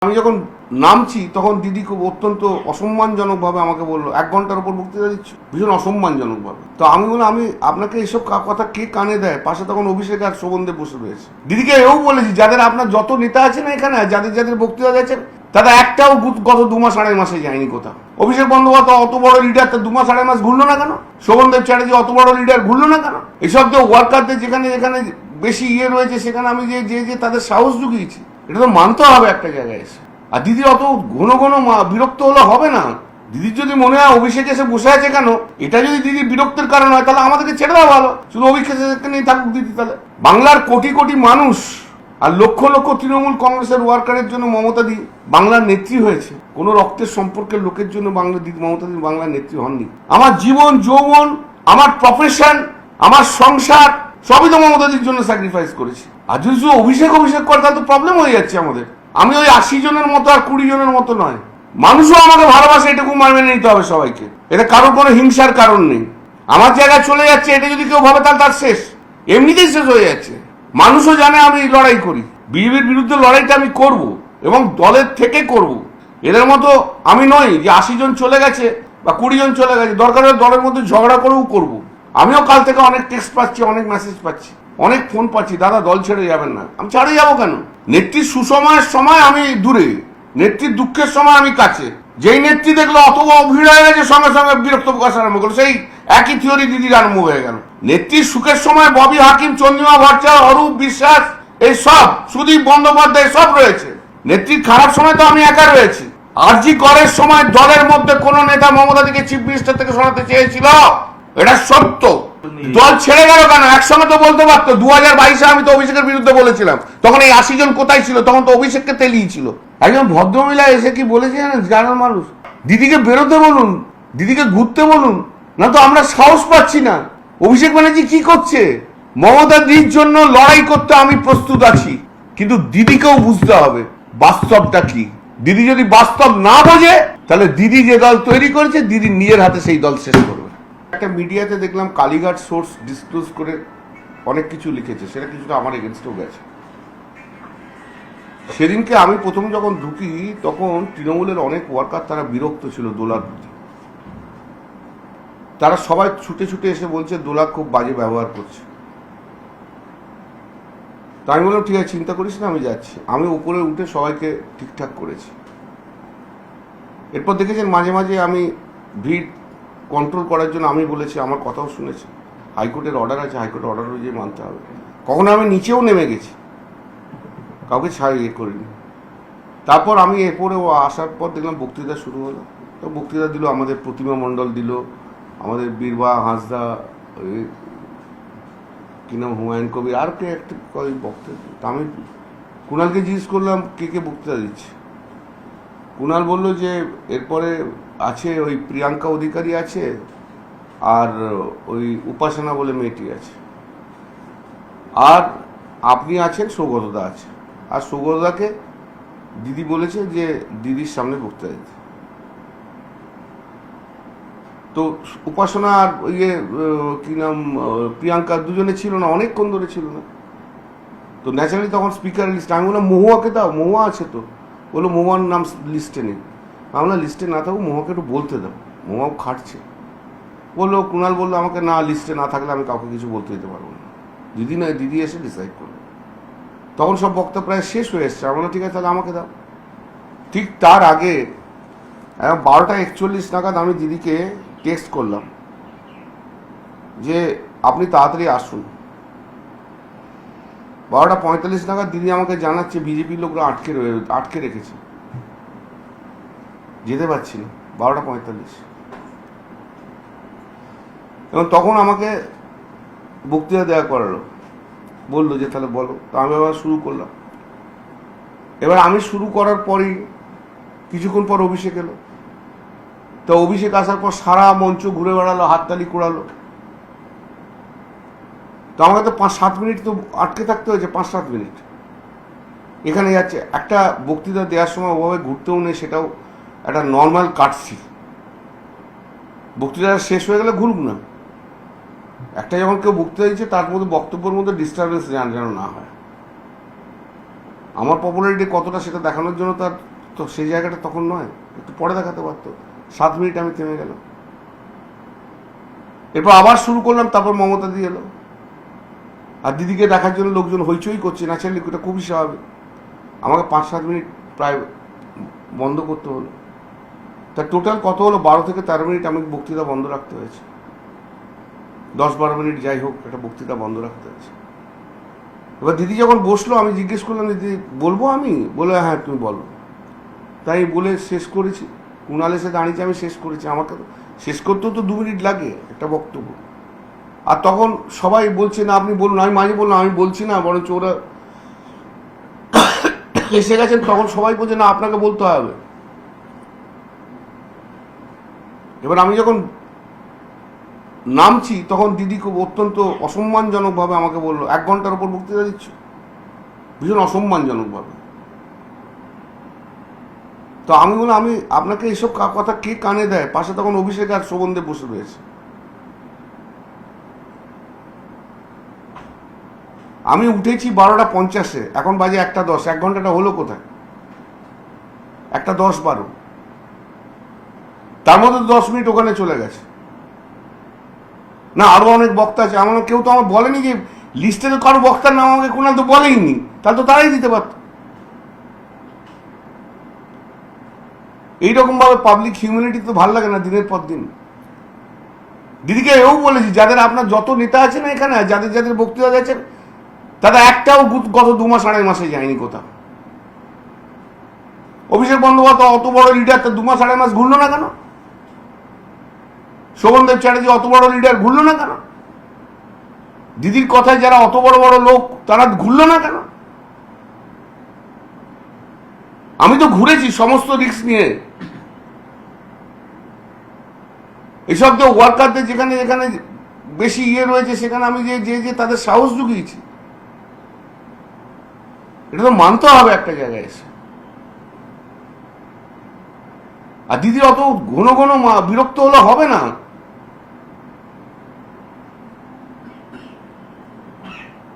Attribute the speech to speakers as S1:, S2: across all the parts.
S1: আমি যখন নামছি তখন দিদি খুব অত্যন্ত অসম্মানজনকভাবে আমাকে বললো 1 ঘন্টার উপর বক্তৃতা দিচ্ছ, ভীষণ অসম্মানজনকভাবে। তো আমি বললাম আমি আপনাকে এসব কথা কে কানে দেয়? পাশে তখন অভিষেক আর শোভনদেব বসে রয়েছে। দিদিকে এও বলেছি যাদের আপনার যত নেতা আছে না এখানে, যাদের যাদের বক্তৃতা দিয়েছেন তারা একটাও গত 2 মাস 2.5 মাসে যায়নি কোথাও। অভিষেক বন্দ্যোপাধ্যায় অত বড় লিডার, তার 2 মাস 2.5 মাস ঘুরলো না কেন? শোভনদেব চ্যাটার্জি অত বড় লিডার, ঘুরলো না কেন? এসব যে ওয়ার্কারদের যেখানে যেখানে বেশি রয়েছে সেখানে আমি যে তাদের সাহস জুগিয়েছি, এটা তো মানতে হবে একটা জায়গায় এসে। আর দিদির অত ঘন ঘন বিরক্ত হলে হবে না। দিদির যদি মনে হয় অভিষেক এসে বসে আছে কেন, এটা যদি দিদির বিরক্তের কারণ হয় তাহলে আমাদেরকে ছেড়ে দেওয়া ভালো, শুধু অভিষেক নিয়ে থাকুক দিদি। তাহলে বাংলার কোটি কোটি মানুষ আর লক্ষ লক্ষ তৃণমূল কংগ্রেসের ওয়ার্কারের জন্য মমতা দি বাংলার নেত্রী হয়েছে। কোন রক্তের সম্পর্কের লোকের জন্য মমতা দি বাংলার নেত্রী হননি। আমার জীবন যৌবন, আমার প্রফেশন, আমার সংসার সবই তো মমতা দির জন্য স্যাক্রিফাইস করেছি। আর যদি শুধু অভিষেক করে তাহলে তো প্রবলেম হয়ে যাচ্ছে আমাদের। আমি ওই 80 জনের মতো আর 20 জনের মতো নয়, মানুষও আমাকে ভালোবাসে, এটুকু মেনে নিতে হবে সবাইকে। এটা কারোর কোনো হিংসার কারণ নেই। আমার জায়গায় চলে যাচ্ছে এটা যদি কেউ ভাবে তাহলে তার শেষ, এমনিতেই শেষ হয়ে যাচ্ছে। মানুষও জানে আমি লড়াই করি, বিজেপির বিরুদ্ধে লড়াইটা আমি করব এবং দলের থেকে করব। এদের মতো আমি নই যে 80 জন চলে গেছে বা 20 জন চলে গেছে, দরকার হলে দলের মধ্যে ঝগড়া করেও করব। আমিও কাল থেকে অনেক টেক্সট পাচ্ছি, অনেক মেসেজ পাচ্ছি, অনেক ফোন পাচ্ছি, দাদা দল ছেড়ে যাবেন না। আমি ছেড়ে যাবো কেন? নেত্রীর সুসময়ের সময় আমি দূরে, নেত্রীর দুঃখের সময় আমি কাছে। যেই নেত্রী দেখলো অত ভিড় হয়ে গেছে সঙ্গে সঙ্গে বিরক্ত প্রকাশ আরম্ভ করলো, সেই একই থিওরি দিদির আরম্ভ হয়ে গেল। নেত্রীর সুখের সময় ববি হাকিম, চন্দ্রিমা ভট্টাচার্য, অরূপ বিশ্বাস, এই সব, সুদীপ বন্দ্যোপাধ্যায় সব রয়েছে। নেত্রীর খারাপ সময় তো আমি একা রয়েছি। আরজি করের সময় দলের মধ্যে কোন নেতা মমতা দিকে চিফ মিনিস্টার থেকে সরাতে চেয়েছিল? এটা সত্য। দল ছেড়ে গেল কেন? একসঙ্গে তো বলতে পারতো। 2022-এ আমি তো অভিষেকের বিরুদ্ধে বলেছিলাম, তখন এই 80 জন কোথায় ছিল? তখন তো অভিষেককে তেলিয়েছিল। একজন ভদ্রমহিলা এসে কি বলেছে জানেন? জানার মানুষ, দিদিকে বেরোতে বলুন, দিদিকে ঘুরতে বলুন, না তো আমরা সাহস পাচ্ছি না। অভিষেক ব্যানার্জি কি করছে? মমতা দিদির জন্য লড়াই করতে আমি প্রস্তুত আছি, কিন্তু দিদিকেও বুঝতে হবে বাস্তবটা কি। দিদি যদি বাস্তব না বোঝে তাহলে দিদি যে দল তৈরি করেছে দিদি নিজের হাতে সেই দল শেষ করবে। একটা মিডিয়াতে দেখলাম কালীঘাট সোর্স ডিসক্লোজ করে অনেক কিছু লিখেছে, সেটা কিছুটা আমার এগেনস্টেও গেছে। সেদিনকে আমি প্রথম যখন ঢুকি তখন তৃণমূলের অনেক ওয়ার্কার তারা বিরক্ত ছিল দোলার প্রতি। তারা সবাই ছুটে ছুটে এসে বলছে দোলা খুব বাজে ব্যবহার করছে। তাই আমি বললাম ঠিক আছে, চিন্তা করিস না, আমি যাচ্ছি। আমি উপরে উঠে সবাইকে ঠিকঠাক করেছি। এরপর দেখেছেন মাঝে মাঝে আমি ভিড় কন্ট্রোল করার জন্য আমি বলেছি, আমার কথাও শুনেছি, হাইকোর্টের অর্ডার আছে, হাইকোর্টের অর্ডার অনুযায়ী মানতে হবে। কখনো আমি নিচেও নেমে গেছি, কাউকে ছাড়িয়ে করিনি। তারপর আমি এরপরে আসার পর দেখলাম বক্তৃতা শুরু হলো। তো বক্তৃতা দিল আমাদের প্রতিমা মণ্ডল, দিল আমাদের বীরবা হাঁসদা, কি নাম, হুমায়ুন কবির, আর কে একটা বক্তৃতা। আমি কুণালকে জিজ্ঞেস করলাম কে কে বক্তৃতা দিচ্ছে। কুণাল বলল যে এরপরে আছে ওই প্রিয়াঙ্কা অধিকারী আছে, আর ওই উপাসনা বলে মেয়েটি আছে, আর আপনি আছেন, সৌগতদা আছে। আর সৌগতদাকে দিদি বলেছে যে দিদির সামনে বক্তৃতা দিতে। তো উপাসনা আর ইয়ে কি নাম প্রিয়াঙ্কা দুজনে ছিল না, অনেকক্ষণ ধরে ছিল না। তো ন্যাচারালি তখন স্পিকার লিস্ট, আমি বললাম মহুয়াকে দাও, মহুয়া আছে তো? বললো মহুয়ার নাম লিস্টে নেই। আমরা লিস্টে না থাকুক, মহুয়াকে একটু বলতে দাও, মহুয়াও খাটছে। বললো কুণাল বললো আমাকে, না লিস্টে না থাকলে আমি কাউকে কিছু বলতে দিতে পারবো না, দিদি নয়, দিদি এসে ডিসাইড করবে। তখন সব বক্তা প্রায় শেষ হয়ে এসছে। আমরা ঠিক আছে তাহলে আমাকে দাও। ঠিক তার আগে 12টা 41 নাগাদ আমি দিদিকে টেক্সট করলাম যে আপনি তাড়াতাড়ি আসুন। 12টা 45 নাগাদ দিদি আমাকে জানাচ্ছে বিজেপির লোকরা আটকে রেখেছে, যেতে পারছি না। 12টা 45, এবং তখন আমাকে বক্তৃতা দেওয়া করালো, বললো যে তাহলে বলো। তো আমি আবার শুরু করলাম। এবার আমি শুরু করার পরই কিছুক্ষণ পর অভিষেক এলো। তো অভিষেক আসার পর সারা মঞ্চ ঘুরে বেড়ালো, হাততালি কুড়ালো। তো আমাকে তো 5-7 মিনিট তো আটকে থাকতে হয়েছে, 5-7 মিনিট এখানে যাচ্ছে। একটা বক্তৃতা দেওয়ার সময় ওভাবে ঘুরতেও নেই, সেটাও একটা নর্মাল কাটছি। বক্তৃতা শেষ হয়ে গেলে ঘুরুক না। একটা যখন কেউ বক্তৃতা দিচ্ছে তার মধ্যে বক্তব্যের মধ্যে ডিস্টারবেন্স যেন না হয়। আমার পপুলারিটি কতটা সেটা দেখানোর জন্য তার তো সেই জায়গাটা তখন নয়, একটু পরে দেখাতে পারতো। 7 মিনিট আমি থেমে গেলাম, এরপর আবার শুরু করলাম, তারপর মমতা দিয়ে এলো, আর দিদিকে দেখার জন্য লোকজন হইচই করছে, ন্যাচারালি এটা খুবই স্বাভাবিক। আমাকে 5-7 মিনিট প্রায় বন্ধ করতে হলো। তা টোটাল কত হলো? 12 থেকে 13 মিনিট আমি বক্তৃতা বন্ধ রাখতে হয়েছে। 10-12 মিনিট যাই হোক, একটা বক্তৃতা বন্ধ রাখতে হয়েছে। এবার দিদি যখন বসলো, আমি জিজ্ঞেস করলাম, দিদি বলবো? আমি বলে হ্যাঁ তুমি বলো। তাই বলে শেষ করেছি। কুণাল এসে দাঁড়িয়েছে, আমি শেষ করেছি। আমাকে শেষ করতেও তো 2 মিনিট লাগে একটা বক্তব্য। আর তখন সবাই বলছে না আপনি বলুন। আমি মাঝে বললাম আমি বলছি না, বরঞ্চ ওরা এসে গেছেন, তখন সবাই বলছে না আপনাকে বলতে হবে। এবার আমি যখন নামছি তখন দিদি খুব অত্যন্ত অসম্মানজনকভাবে আমাকে বললো, 1 ঘন্টার উপর বক্তৃতা দিচ্ছ, ভীষণ অসম্মানজনকভাবে। তো আমি বললাম আমি আপনাকে এসব কথা কে কানে দেয়? পাশে তখন অভিষেক আর শোভনদেব বসে রয়েছে। আমি উঠেছি 12:50, এখন বাজে 1:10। 1 ঘন্টাটা হলো কোথায়? 1:10-12, তার মধ্যে 10 মিনিট ওখানে চলে গেছে। না আরো অনেক বক্তা আছে, আমার কেউ তো আমার বলেনি যে লিস্টে তো কারো বক্তার নাম আমাকে কুণাল তো বলেইনি, তাহলে তো তারাই দিতে পারত। এইরকম ভাবে পাবলিক হিউম্যানিটি তো ভালো লাগে না দিনের পর দিন। দিদিকে এও বলেছি, যাদের আপনার যত নেতা আছে না এখানে, যাদের যাদের বক্তৃতা দিয়েছেন, তাদের একটাও গত 2 মাস 2.5 মাসে যায়নি কোথাও। অভিষেক বন্দ্যোপাধ্যায় অত বড় লিডার, তার 2 মাস 2.5 মাস ঘুরলো না কেন? শোভনদেব চ্যাটার্জি অত বড় লিডার, ঘুরলো না কেন? দিদির কথায় যারা অত বড় বড় লোক, তারা ঘুরলো না কেন? আমি তো ঘুরেছি সমস্ত রিস্ক নিয়ে। এসব যে ওয়ার্কারদের যেখানে যেখানে বেশি রয়েছে, সেখানে আমি যে তাদের সাহস জুগিয়েছি। এটা তো মানতে হবে একটা জায়গায় এসে। আর দিদির অত ঘন ঘন বিরক্ত হলে হবে না।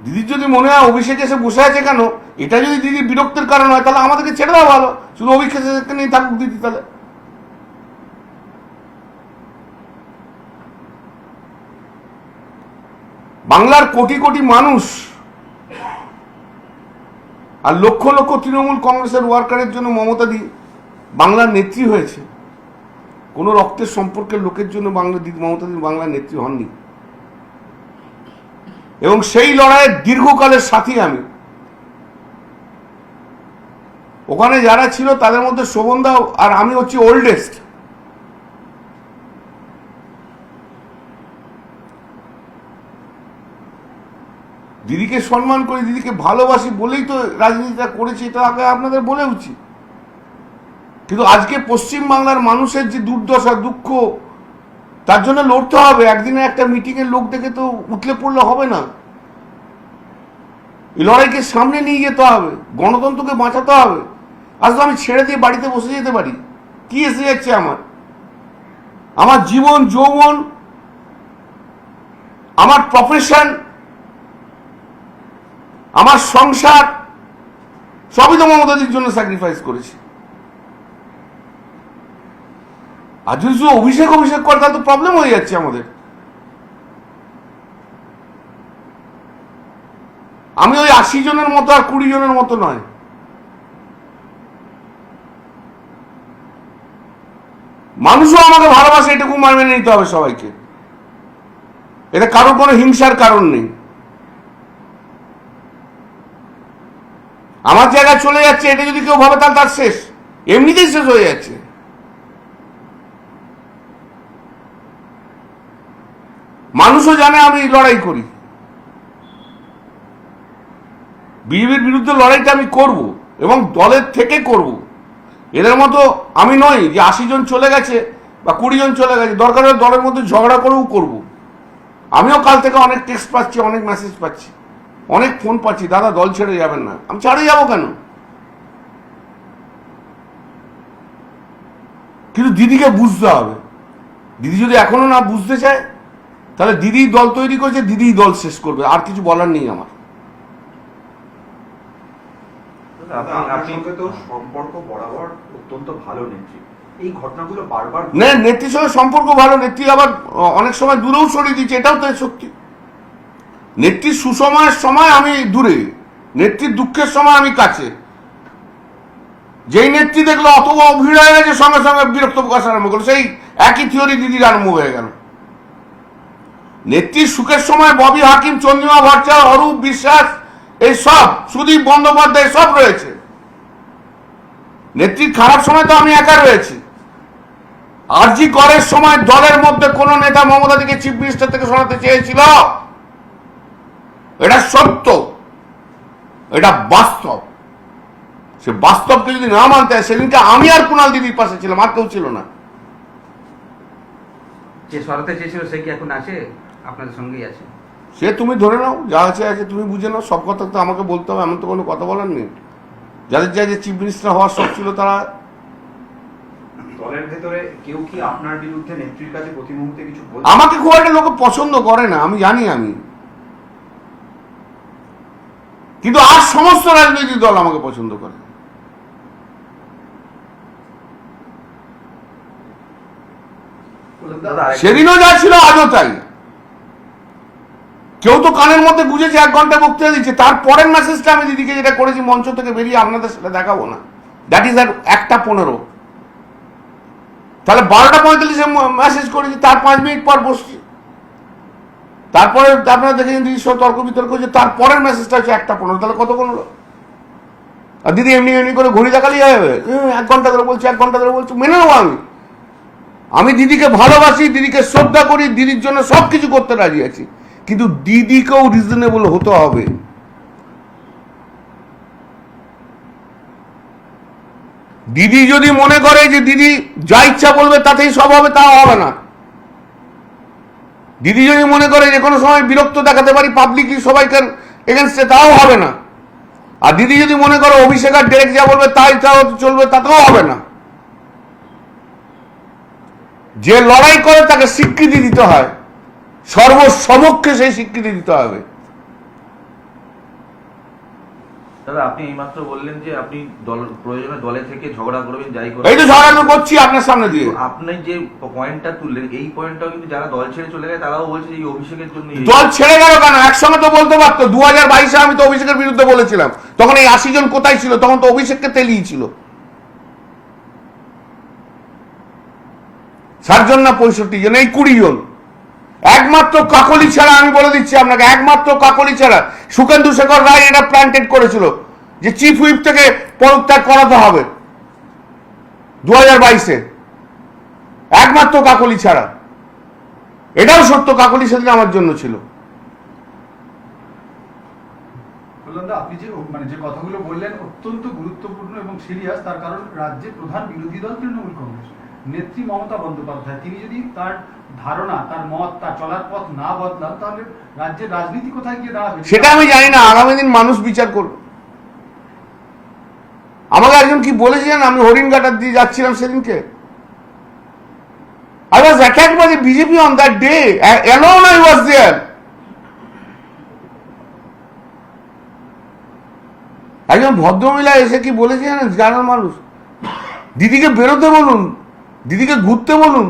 S1: দিদির যদি মনে হয় অভিষেক এসে বসে আছে কেন, এটা যদি দিদির বিরক্তের কারণ হয়, তাহলে আমাদেরকে ছেড়ে দেওয়া ভালো, শুধু অভিষেক নিয়ে থাকুক দিদি। তাহলে বাংলার কোটি কোটি মানুষ আর লক্ষ লক্ষ তৃণমূল কংগ্রেসের ওয়ার্কারের জন্য মমতা দি বাংলার নেত্রী হয়েছে। কোন রক্তের সম্পর্কের লোকের জন্য মমতা দি বাংলার নেত্রী হননি। এবং সেই লড়াইয়ের দীর্ঘকালের সাথী আমি। ওখানে যারা ছিল তাদের মধ্যে শোভনদা আর আমি হচ্ছি ওল্ডেস্ট। দিদিকে সম্মান করি, দিদিকে ভালোবাসি বলেই তো রাজনীতিটা করেছি, এটা আগে আপনাদের বলে উচিত। কিন্তু আজকে পশ্চিম বাংলার মানুষের যে দুর্দশা, দুঃখ, তার জন্য লড়তে হবে। একদিনে একটা মিটিং এর লোক দেখে তো উঠলে পড়লে হবে না। এই লড়াইকে সামনে নিয়ে যেতে হবে, গণতন্ত্রকে বাঁচাতে হবে। আজ তো আমি ছেড়ে দিয়ে বাড়িতে বসে যেতে পারি, কি এসে যাচ্ছে আমার জীবন যৌবন, আমার প্রফেশন, আমার সংসার, সবই তো মমতাদির জন্য স্যাক্রিফাইস করেছি। আর যদি শুধু অভিষেক করে তাহলে তো প্রবলেম হয়ে যাচ্ছে আমাদের। আমি ওই 80 জনের মতো আর 20 জনের মতো নয়। মানুষও আমাকে ভালোবাসে, এটুকু মেনে নিতে হবে সবাইকে। এটা কারোর কোনো হিংসার কারণ নেই। আমার জায়গায় চলে যাচ্ছে, এটা যদি কেউ ভাবে তাহলে তার শেষ, এমনিতেই শেষ হয়ে যাচ্ছে। মানুষও জানে আমি লড়াই করি, বিজেপির বিরুদ্ধে লড়াইটা আমি করব এবং দলের থেকে করব। এদের মতো আমি নই যে 80 জন চলে গেছে বা 20 জন চলে গেছে, দরকার হলে দলের মধ্যে ঝগড়া করেও করব। আমিও কাল থেকে অনেক টেক্সট পাচ্ছি, অনেক মেসেজ পাচ্ছি, অনেক ফোন পাচ্ছি, দাদা দল ছেড়ে যাবেন না। আমি ছাড়ে যাবো কেন? কিন্তু দিদিকে বুঝতে হবে। দিদি যদি এখনো না বুঝতে চায়, তাহলে দিদি দল তৈরি করেছে, দিদি দল শেষ করবে, আর কিছু বলার নেই আমার।
S2: আপনার সঙ্গে তো সম্পর্ক বরাবর অত্যন্ত ভালো নেত্রী, এই ঘটনাগুলো বারবার
S1: নেত্রীর সঙ্গে সম্পর্ক ভালো, নেত্রী আবার অনেক সময় দূরেও সরিয়ে দিচ্ছে, এটাও তো সত্যি। নেত্রীর সুসময়ের সময় আমি দূরে, নেত্রীর দুঃখের সময় আমি কাছে। যেই নেত্রী দেখলো অত ভিড় হয়ে গেছে, সঙ্গে সঙ্গে বিরক্ত প্রকাশ আরম্ভ করলো, সেই একই থিওরি দিদির আরম্ভ হয়ে গেল। নেত্রীর সুখের সময় ববি হাকিম, চন্দ্রিমা ভট্টাচার্য, অরূপ বিশ্বাস, এই সব, সুদীপ বন্দ্যোপাধ্যায় সব রয়েছে। নেত্রীর খারাপ সময় তো আমি একা রয়েছি। আরজি করের সময় দলের মধ্যে কোন নেতা মমতা দিকে চিফ মিনিস্টার থেকে সরাতে চেয়েছিল? এটা সত্য, এটা বাস্তব। সে বাস্তবকে যদি না মানতে হয়, সেদিনকে আমি আর কুণাল দিদির পাশে ছিলাম, আর কেউ ছিল না।
S3: যে সরাতে চেয়েছিল সে কি এখন আছে? আপনাদের সঙ্গেই আছে?
S1: সে তুমি ধরে নাও, যা আছে আছে, তুমি বুঝে নাও। সব কথা তো আমাকে বলতে হবে এমন তো কোনো কথা বলার নেই। যাদের যা যে চিফ মিনিস্টার হওয়ার শখ ছিল, তারা
S2: দলের ভেতরে কেউ কি আপনার বিরুদ্ধে নেত্রীর কাছে প্রতি মুহূর্তে কিছু বলছে?
S1: আমাকে খুব একটা লোকে পছন্দ করে না, আমি জানি। কিন্তু আর সমস্ত রাজনৈতিক দল আমাকে পছন্দ করে। সেদিনও যা ছিল আজও তাই। কেউ তো কানের মধ্যে গুঁজেছে 1 ঘন্টা বক্তৃতা দিচ্ছে, তারপরের মেসেজটা আমি দিদিকে যেটা করেছি মঞ্চ থেকে বেরিয়ে, আপনাদের সেটা দেখাবো না। দ্যাট ইজ আর 1:15। তাহলে 12:45 মেসেজ করেছি, তার 5 মিনিট পর বসছি। তারপরে আপনারা দেখেছেন দিদির সব তর্ক বিতর্ক হচ্ছে, তারপরের মেসেজটা হচ্ছে 1:15। তাহলে কতক্ষণ হলো? আর দিদি এমনি এমনি করে ঘড়ি দেখালেই হবে? 1 ঘন্টা ধরে বলছি, 1 ঘন্টা ধরে বলছি, মেনে নেবো আমি দিদিকে ভালোবাসি, দিদিকে শ্রদ্ধা করি, দিদির জন্য সবকিছু করতে রাজি আছি। কিন্তু দিদিকেও রিজনেবল হতে হবে। দিদি যদি মনে করে যে দিদি যা ইচ্ছা বলবে তাতেই সব হবে, তাও হবে না। দিদি যদি মনে করে যে কোনো সময় বিরক্ত দেখাতে পারি পাবলিকলি সবাইকে এগেনস্টে, তাও হবে না। আর দিদি যদি মনে করে অভিষেক আর ডিরেক্ট যা বলবে তাই চলবে, তাতেও হবে না। যে লড়াই করে তাকে স্বীকৃতি দিতে হয়, সর্বসমক্ষে সেই স্বীকৃতি দিতে হবে।
S4: দাদা, আপনি এইমাত্র বললেন যে আপনি প্রয়োজনে দলে থেকে ঝগড়া করবেন, যাই করবেন।
S1: এই তো ঝগড়া করছি আপনার সামনে দিয়ে।
S4: আপনি যে পয়েন্টটা তুললেন, এই পয়েন্টটাও কিন্তু যারা দল ছেড়ে চলে গেছে তারাও বলছে এই অভিষেকের জন্য।
S1: দল ছেড়ে গেল কেন? একসঙ্গে তো বলতে পারতো। 2022-এ আমি তো অভিষেকের বিরুদ্ধে বলেছিলাম, তখন এই 80 জন কোথায় ছিল? তখন তো অভিষেককে তেলিয়েছিল। 60 জন না 65 জন, এই 20 জন। একমাত্র কাকলি ছাড়া, আমি বলে দিচ্ছি আপনাকে, একমাত্র কাকলি ছাড়া সুখেন্দু শেখর রায় এটা প্ল্যান্টেড করেছিল যে চিফ হুইপ থেকে পদত্যাগ করাতে হবে 2022-এ। একমাত্র কাকলি ছাড়া। এটাও সত্য, কাকলি সেদিন আমার জন্য ছিল।
S5: আপনি যে কথাগুলো বললেন অত্যন্ত গুরুত্বপূর্ণ এবং সিরিয়াস। তার কারণ রাজ্যের প্রধান বিরোধী দল তৃণমূল কংগ্রেস, নেত্রী মমতা বন্দ্যোপাধ্যায়, তিনি যদি তার ধারণা, তার মত, তার চলার পথ না বদলান, তাহলে রাজ্যের রাজনীতি কোথায় গিয়ে দাঁড়াবে
S1: সেটা আমি জানি না। আগামী দিন মানুষ বিচার করবে। আমাকে একজন কি বলেছিলেন, আমি হরিণঘাটার দিয়ে যাচ্ছিলাম সেদিনকে, I was attacked by the BJP on that day. Alone I was there. একজন ভদ্রমহিলা এসে কি বলেছিলেন জানার মানুষ, দিদিকে বেরোতে বলুন, দিদিকে ঘুরতে বলুন,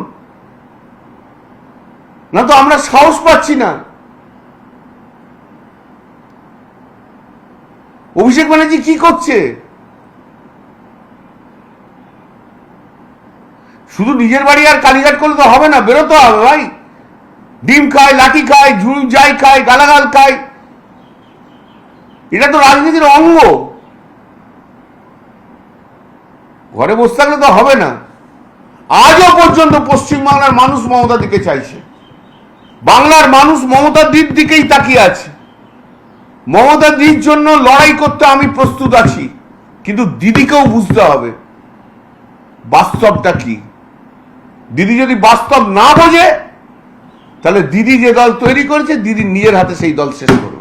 S1: না তো আমরা সাহস পাচ্ছি না। অভিষেক ব্যানার্জি কি করছে? শুধু নিজের বাড়ি আর কালীঘাট করলে তো হবে না, বেরোতে হবে ভাই। ডিম খায়, লাঠি খায়, ঝুল যাই খায়, গালাগাল খায়, এটা তো রাজনীতির অঙ্গ। ঘরে বসে থাকলে তো হবে না। আজও পর্যন্ত পশ্চিমবাংলার মানুষ মমতা দিকে চাইছে, বাংলার মানুষ মমতা দির দিকেই তাকিয়ে আছে। মমতা দির জন্য লড়াই করতে আমি প্রস্তুত আছি, কিন্তু দিদিকেও বুঝতে হবে বাস্তবটা কি। দিদি যদি বাস্তব না বোঝে, তাহলে দিদি যে দল তৈরি করেছে, দিদি নিজের হাতে সেই দল শেষ করবে।